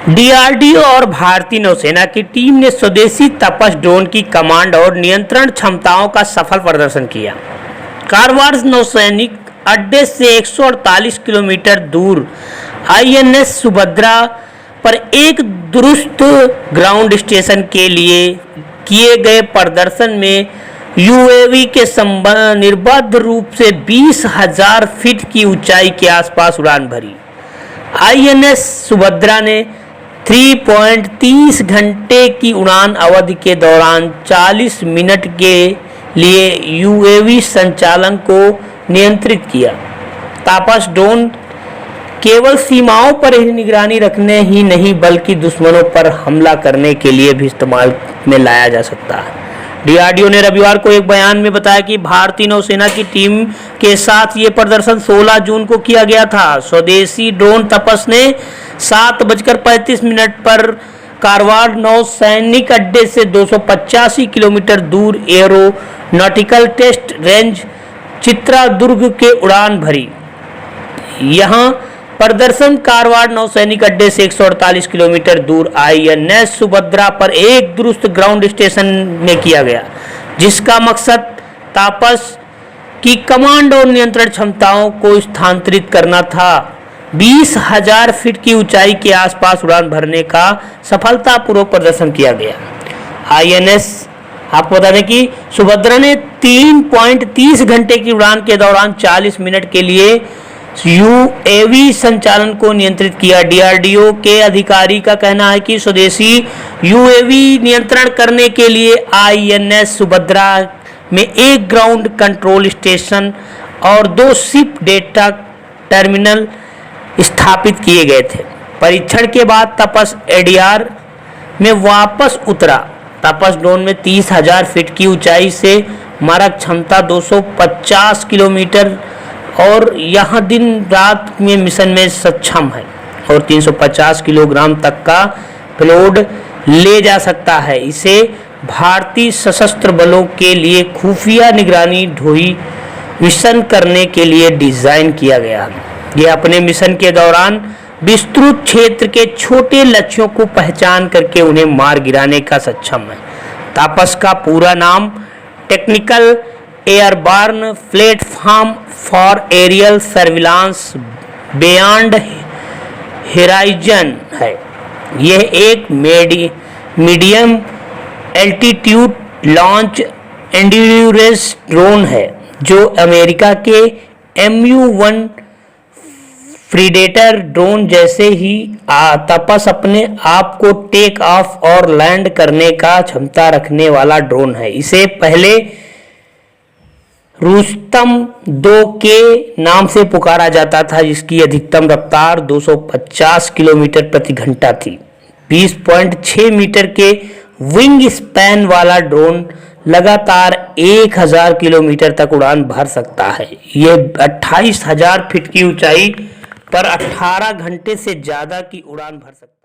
DRDO और भारतीय नौसेना की टीम ने स्वदेशी तपस ड्रोन की कमांड और नियंत्रण क्षमताओं का सफल प्रदर्शन किया। कारवार नौसैनिक अड्डे से 148 किलोमीटर दूर आईएनएस सुभद्रा पर एक दुरुस्त ग्राउंड स्टेशन के लिए किए गए प्रदर्शन में यूएवी के निर्बाध रूप से 20,000 फीट की ऊंचाई के आसपास उड़ान भरी। आईएनएस सुभद्रा ने 3.30 घंटे की उड़ान अवधि के दौरान 40 मिनट के लिए यूएवी संचालन को नियंत्रित किया। तापस ड्रोन केवल सीमाओं पर ही निगरानी रखने ही नहीं बल्कि दुश्मनों पर हमला करने के लिए भी इस्तेमाल में लाया जा सकता है। डीआरडीओ ने रविवार को एक बयान में बताया कि भारतीय नौसेना की टीम के साथ ये प्रदर्शन 16 जून को किया गया था। स्वदेशी ड्रोन तपस ने 7:35 पर कारवार नौसैनिक अड्डे से 285 किलोमीटर दूर एरोनॉटिकल टेस्ट रेंज चित्रादुर्ग के उड़ान भरी। यहां प्रदर्शन कारवार नौसैनिक अड्डे से 148 किलोमीटर दूर आईएनएस सुभद्रा पर एक दुरुस्त ग्राउंड स्टेशन में किया गया, जिसका मकसद तापस की कमांड और नियंत्रण क्षमताओं को स्थानांतरित करना था। 20,000 फीट की ऊंचाई के आसपास उड़ान भरने का सफलतापूर्वक प्रदर्शन किया गया। आईएनएस आपको बता दें कि सुभद्रा ने 3.30 घंटे की उड़ान के दौरान 40 मिनट के लिए यूएवी संचालन को नियंत्रित किया। डीआरडीओ के अधिकारी का कहना है कि स्वदेशी यूएवी नियंत्रण करने के लिए आईएनएस सुभद्रा में एक ग्राउंड कंट्रोल स्टेशन और 2 शिप डेटा टर्मिनल स्थापित किए गए थे। परीक्षण के बाद तपस एडीआर में वापस उतरा। तपस ड्रोन में 30,000 फीट की ऊंचाई से मारक क्षमता 250 किलोमीटर और यहां दिन रात में मिशन में सक्षम है और 350 किलोग्राम तक का पेलोड ले जा सकता है। इसे भारतीय सशस्त्र बलों के लिए खुफिया निगरानी ढोई मिशन करने के लिए डिजाइन किया गया है। यह अपने मिशन के दौरान विस्तृत क्षेत्र के छोटे लक्ष्यों को पहचान करके उन्हें मार गिराने का सक्षम है। तापस का पूरा नाम technical airborne platform for aerial surveillance beyond horizon है। यह एक medium altitude launch endurance drone है जो अमेरिका के MU-1 प्रीडेटर ड्रोन जैसे ही तपस अपने आप को टेक ऑफ और लैंड करने का क्षमता रखने वाला ड्रोन है। इसे पहले रुस्तम 2 के नाम से पुकारा जाता था, जिसकी अधिकतम रफ्तार 250 किलोमीटर प्रति घंटा थी। 20.6 मीटर के विंग स्पैन वाला ड्रोन लगातार 1000 किलोमीटर तक उड़ान भर सकता है। यह 28,000 फीट की ऊंचाई पर 18 घंटे से ज्यादा की उड़ान भर सकता है।